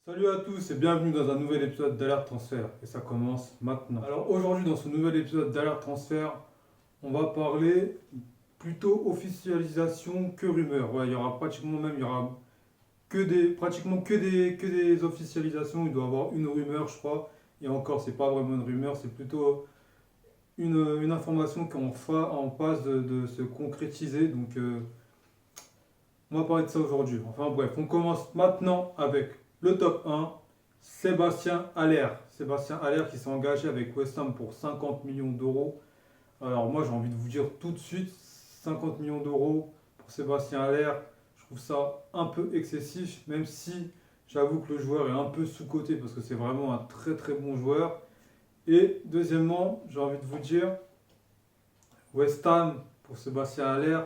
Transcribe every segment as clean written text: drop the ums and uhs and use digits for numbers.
Salut à tous et bienvenue dans un nouvel épisode d'Alerte Transfert. Et ça commence maintenant. Alors aujourd'hui dans ce nouvel épisode d'Alerte Transfert, on va parler plutôt officialisation que rumeur. Ouais, il y aura pratiquement même, il y aura pratiquement que des officialisations. Il doit y avoir une rumeur je crois. Et encore c'est pas vraiment une rumeur, c'est plutôt une information en passe de se concrétiser. Donc on va parler de ça aujourd'hui. Enfin bref, on commence maintenant avec le top 1. Sébastien Haller. Sébastien Haller qui s'est engagé avec West Ham pour 50 millions d'euros. Alors moi j'ai envie de vous dire tout de suite, 50 millions d'euros pour Sébastien Haller, je trouve ça un peu excessif, même si j'avoue que le joueur est un peu sous-coté parce que c'est vraiment un très très bon joueur. Et deuxièmement, j'ai envie de vous dire, West Ham pour Sébastien Haller,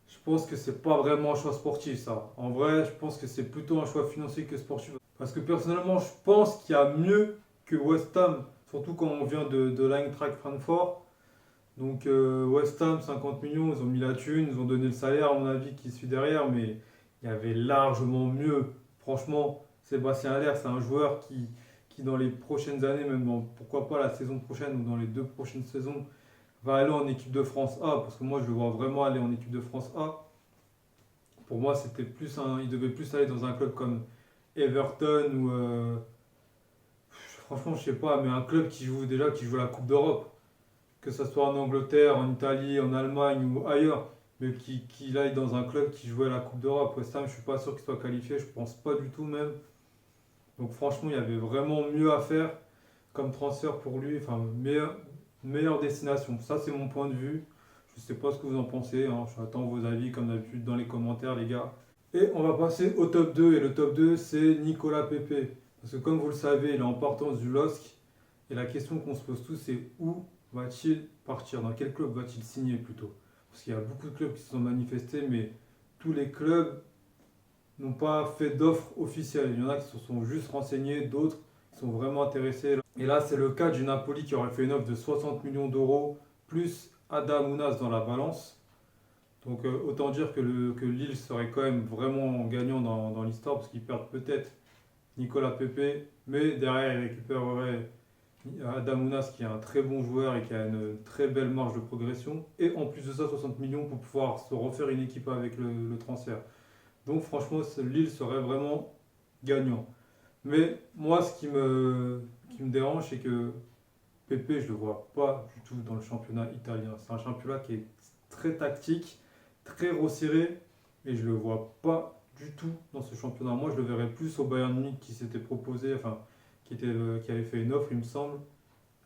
je pense que c'est pas vraiment un choix sportif ça. En vrai, je pense que c'est plutôt un choix financier que sportif. Parce que personnellement, je pense qu'il y a mieux que West Ham, surtout quand on vient de l'Eintracht Francfort. Donc West Ham, 50 millions, ils ont mis la thune, ils ont donné le salaire à mon avis qui suit derrière, mais il y avait largement mieux. Franchement, Sébastien Haller, c'est un joueur qui dans les prochaines années, même pourquoi pas la saison prochaine ou dans les deux prochaines saisons, va aller en équipe de France A, parce que moi je le vois vraiment aller en équipe de France A. Pour moi, il devait plus aller dans un club comme Everton ou franchement, je sais pas, mais un club qui joue la Coupe d'Europe, que ce soit en Angleterre, en Italie, en Allemagne ou ailleurs, mais qui aille dans un club qui jouait la Coupe d'Europe. West Ham, je suis pas sûr qu'il soit qualifié, je pense pas du tout même. Donc franchement, il y avait vraiment mieux à faire comme transfert pour lui, enfin meilleure destination. Ça, c'est mon point de vue. Je sais pas ce que vous en pensez, hein. J'attends vos avis comme d'habitude dans les commentaires, les gars. Et on va passer au top 2. Et le top 2, c'est Nicolas Pepe. Parce que comme vous le savez, il est en partance du LOSC. Et la question qu'on se pose tous, c'est où va-t-il partir? Dans quel club va-t-il signer plutôt? Parce qu'il y a beaucoup de clubs qui se sont manifestés, mais tous les clubs n'ont pas fait d'offres officielles. Il y en a qui se sont juste renseignés, d'autres qui sont vraiment intéressés. Et là, c'est le cas du Napoli qui aurait fait une offre de 60 millions d'euros, plus Adam Ounas dans la balance. Donc autant dire que Lille serait quand même vraiment gagnant dans l'histoire, parce qu'ils perdent peut-être Nicolas Pepe, mais derrière ils récupéreraient Adam Ounas qui est un très bon joueur et qui a une très belle marge de progression. Et en plus de ça, 60 millions pour pouvoir se refaire une équipe avec le transfert. Donc franchement, Lille serait vraiment gagnant. Mais moi, ce qui me dérange, c'est que Pepe, je ne le vois pas du tout dans le championnat italien. C'est un championnat qui est très tactique, très resserré, et je ne le vois pas du tout dans ce championnat. Moi, je le verrais plus au Bayern Munich qui s'était proposé, enfin, qui avait fait une offre, il me semble.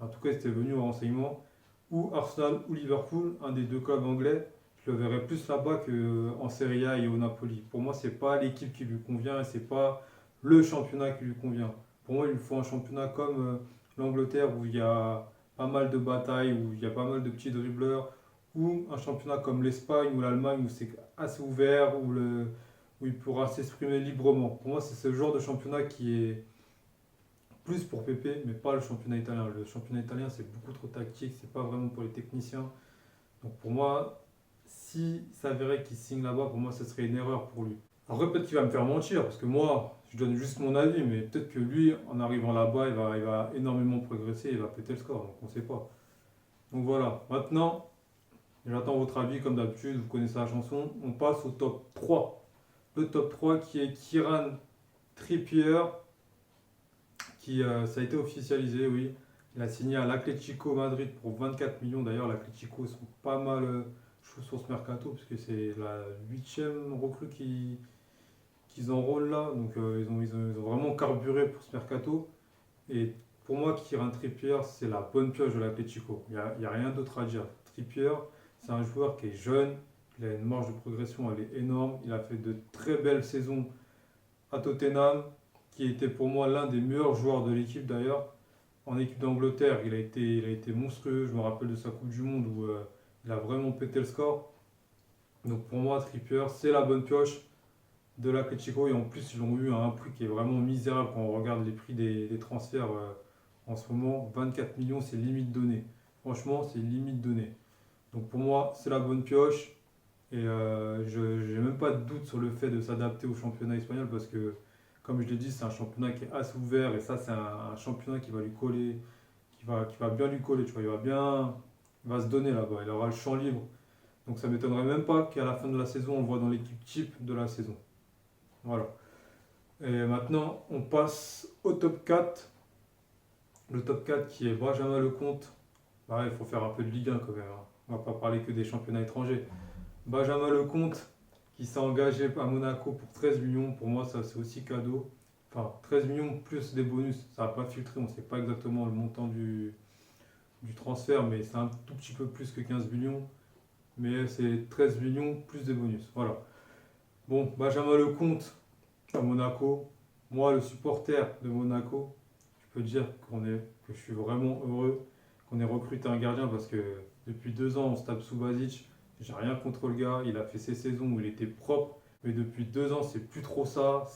En tout cas, il était venu au renseignement. Ou Arsenal ou Liverpool, un des deux clubs anglais. Je le verrais plus là-bas qu'en Serie A et au Napoli. Pour moi, c'est pas l'équipe qui lui convient et c'est pas le championnat qui lui convient. Pour moi, il lui faut un championnat comme l'Angleterre où il y a pas mal de batailles, où il y a pas mal de petits dribbleurs, ou un championnat comme l'Espagne ou l'Allemagne où c'est assez ouvert, où il pourra s'exprimer librement. Pour moi, c'est ce genre de championnat qui est plus pour Pépé, mais pas le championnat italien. Le championnat italien, c'est beaucoup trop tactique, c'est pas vraiment pour les techniciens. Donc pour moi, si ça s'avérait qu'il signe là-bas, pour moi, ce serait une erreur pour lui. Après, peut-être qu'il va me faire mentir, parce que moi, je donne juste mon avis, mais peut-être que lui, en arrivant là-bas, il va énormément progresser, il va péter le score, donc on ne sait pas. Donc voilà, maintenant, j'attends votre avis, comme d'habitude, vous connaissez la chanson. On passe au top 3. Le top 3 qui est Kieran Trippier, ça a été officialisé, oui. Il a signé à l'Atlético Madrid pour 24 millions. D'ailleurs, l'Atlético sont pas mal chauds sur ce mercato, parce que c'est la huitième recrue qu'ils enrôlent là. Donc ils ont vraiment carburé pour ce mercato. Et pour moi, Kieran Trippier, c'est la bonne pioche de l'Atlético. Il y a rien d'autre à dire. Trippier, c'est un joueur qui est jeune, il a une marge de progression, elle est énorme. Il a fait de très belles saisons à Tottenham, qui était pour moi l'un des meilleurs joueurs de l'équipe d'ailleurs. En équipe d'Angleterre, il a été monstrueux. Je me rappelle de sa Coupe du Monde où il a vraiment pété le score. Donc pour moi, Trippier, c'est la bonne pioche de l'Atlético. Et en plus, ils l'ont eu à un prix qui est vraiment misérable quand on regarde les prix des transferts en ce moment. 24 millions, c'est limite donné. Franchement, c'est limite donné. Donc pour moi, c'est la bonne pioche. Et je n'ai même pas de doute sur le fait de s'adapter au championnat espagnol parce que Comme je l'ai dit, c'est un championnat qui est assez ouvert et ça, c'est un championnat qui va lui coller, qui va bien lui coller, tu vois. Il va se donner là-bas, il aura le champ libre. Donc ça m'étonnerait même pas qu'à la fin de la saison, on le voit dans l'équipe type de la saison. Voilà. Et maintenant, on passe au top 4. Le top 4 qui est Benjamin Lecomte. Bah, il faut faire un peu de Ligue 1 quand même, hein. On va pas parler que des championnats étrangers. Benjamin Lecomte qui s'est engagé à Monaco pour 13 millions. Pour moi, ça c'est aussi cadeau. Enfin, 13 millions plus des bonus. Ça n'a pas filtré. On ne sait pas exactement le montant du transfert, mais c'est un tout petit peu plus que 15 millions. Mais c'est 13 millions plus des bonus. Voilà. Bon, Benjamin Lecomte à Monaco. Moi, le supporter de Monaco, je peux dire que je suis vraiment heureux qu'on ait recruté un gardien parce que depuis 2 ans, on se tape sous Basic. J'ai rien contre le gars. Il a fait ses saisons où il était propre. Mais depuis 2 ans, c'est plus trop ça.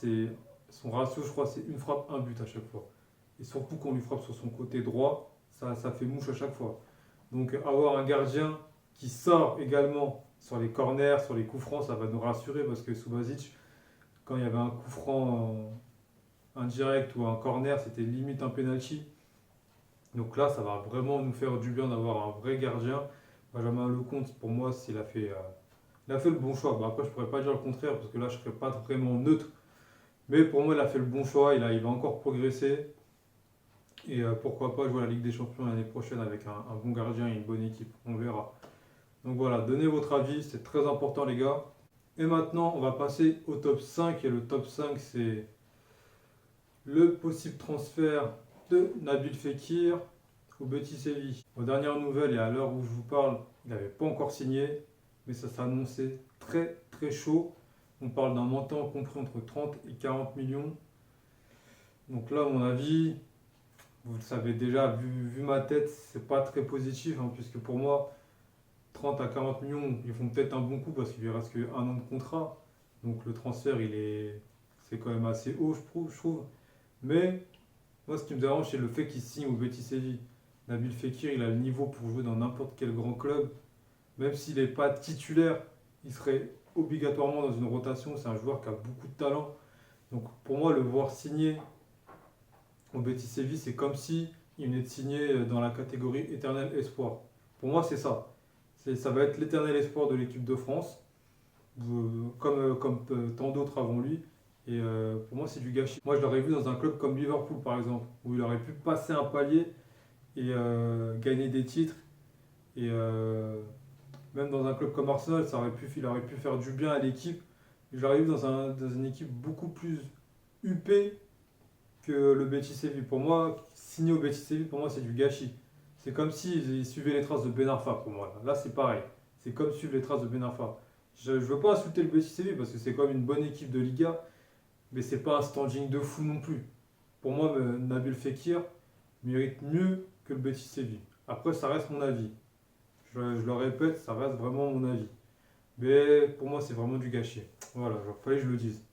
Son ratio, je crois, c'est une frappe, un but à chaque fois. Et surtout qu'on lui frappe sur son côté droit, ça fait mouche à chaque fois. Donc avoir un gardien qui sort également sur les corners, sur les coups francs, ça va nous rassurer parce que Subasic, quand il y avait un coup franc indirect ou un corner, c'était limite un penalty. Donc là, ça va vraiment nous faire du bien d'avoir un vrai gardien. Benjamin Lecomte, pour moi, il a fait le bon choix. Bah, après, je ne pourrais pas dire le contraire parce que là, je ne serais pas vraiment neutre. Mais pour moi, il a fait le bon choix. Il va encore progresser. Et pourquoi pas jouer à la Ligue des Champions l'année prochaine avec un bon gardien et une bonne équipe. On verra. Donc voilà, donnez votre avis, c'est très important les gars. Et maintenant, on va passer au top 5. Et le top 5, c'est le possible transfert de Nabil Fekir au Betis Séville. Aux dernières nouvelles et à l'heure où je vous parle, il n'avait pas encore signé, mais ça s'est annoncé très très chaud. On parle d'un montant compris entre 30 et 40 millions. Donc là, à mon avis, vous le savez déjà, vu ma tête, c'est pas très positif, hein, puisque pour moi, 30 à 40 millions, ils font peut-être un bon coup parce qu'il lui reste qu'un an de contrat. Donc le transfert, c'est quand même assez haut, je trouve. Mais moi, ce qui me dérange, c'est le fait qu'il signe au Betis Séville. Nabil Fekir, il a le niveau pour jouer dans n'importe quel grand club. Même s'il n'est pas titulaire, il serait obligatoirement dans une rotation. C'est un joueur qui a beaucoup de talent. Donc pour moi, le voir signer au Betis Séville, c'est comme si il venait de signer dans la catégorie éternel espoir. Pour moi, c'est ça. Ça va être l'éternel espoir de l'équipe de France, comme tant d'autres avant lui. Et pour moi, c'est du gâchis. Moi, je l'aurais vu dans un club comme Liverpool, par exemple, où il aurait pu passer un palier et gagner des titres. Et même dans un club comme Arsenal, il aurait pu faire du bien à l'équipe. Je l'aurais vu dans une équipe beaucoup plus huppée que le Betis Séville. Pour moi, signer au Betis Séville, pour moi, c'est du gâchis. C'est comme s'ils suivaient les traces de Ben Arfa pour moi. Là, c'est pareil. C'est comme suivre les traces de Ben Arfa. Je ne veux pas insulter le Betis Séville parce que c'est quand même une bonne équipe de Liga, mais c'est pas un standing de fou non plus. Pour moi, Nabil Fekir mérite mieux que le Betis Séville. Après, ça reste mon avis. Je le répète, ça reste vraiment mon avis. Mais pour moi, c'est vraiment du gâchis. Voilà, il fallait que je le dise.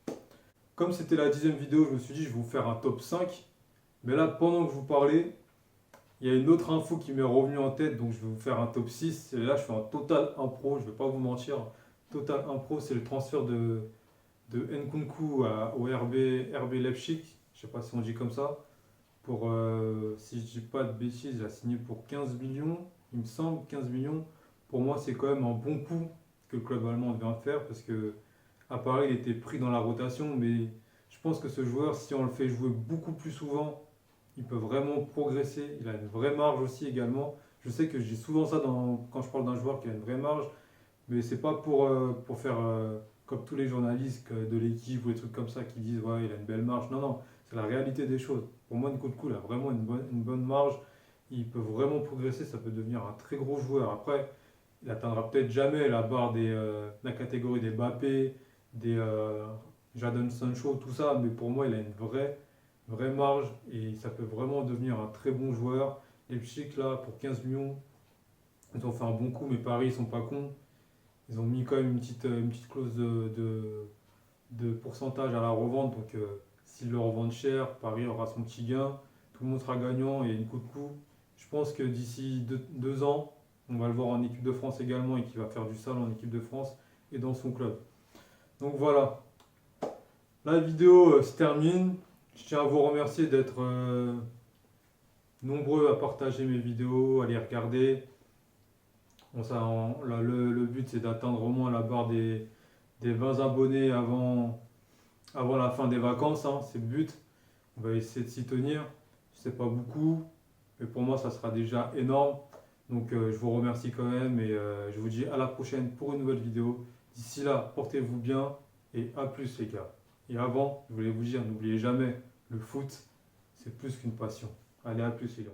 Comme c'était la 10e vidéo, je me suis dit, je vais vous faire un top 5. Mais là, pendant que je vous parlais, il y a une autre info qui m'est revenue en tête, donc je vais vous faire un top 6. Et là, je fais un total impro, je ne vais pas vous mentir. Total impro, c'est le transfert de Nkunku au RB Leipzig. Je ne sais pas si on dit comme ça. Si je ne dis pas de bêtises, il a signé pour 15 millions, il me semble, 15 millions. Pour moi, c'est quand même un bon coup que le club allemand vient faire parce que à Paris, il était pris dans la rotation, mais je pense que ce joueur, si on le fait jouer beaucoup plus souvent, il peut vraiment progresser. Il a une vraie marge aussi également. Je sais que je dis souvent ça quand je parle d'un joueur qui a une vraie marge, mais c'est pas pour faire comme tous les journalistes de l'équipe ou des trucs comme ça qui disent ouais, il a une belle marge. Non, non, c'est la réalité des choses. Pour moi, Nkunku, il a vraiment une bonne marge. Il peut vraiment progresser, ça peut devenir un très gros joueur. Après, il n'atteindra peut-être jamais la barre la catégorie des Mbappé, des Jadon Sancho, tout ça, mais pour moi, il a une vraie marge et ça peut vraiment devenir un très bon joueur. Leipzig, là, pour 15 millions, ils ont fait un bon coup, mais Paris, ils sont pas cons. Ils ont mis quand même une petite clause de pourcentage à la revente, donc s'ils le revendent cher, Paris aura son petit gain, tout le monde sera gagnant et une coup de coup. Je pense que d'ici 2 ans, on va le voir en équipe de France également et qu'il va faire du sale en équipe de France et dans son club. Donc voilà. la vidéo se termine. Je tiens à vous remercier d'être nombreux à partager mes vidéos, à les regarder. Bon, le but c'est d'atteindre au moins la barre des 20 abonnés avant la fin des vacances, hein, c'est le but. On va essayer de s'y tenir. C'est pas beaucoup, mais pour moi ça sera déjà énorme. Donc je vous remercie quand même et je vous dis à la prochaine pour une nouvelle vidéo. D'ici là, portez-vous bien et à plus les gars. Et avant, je voulais vous dire, n'oubliez jamais, le foot, c'est plus qu'une passion. Allez, à plus les gars.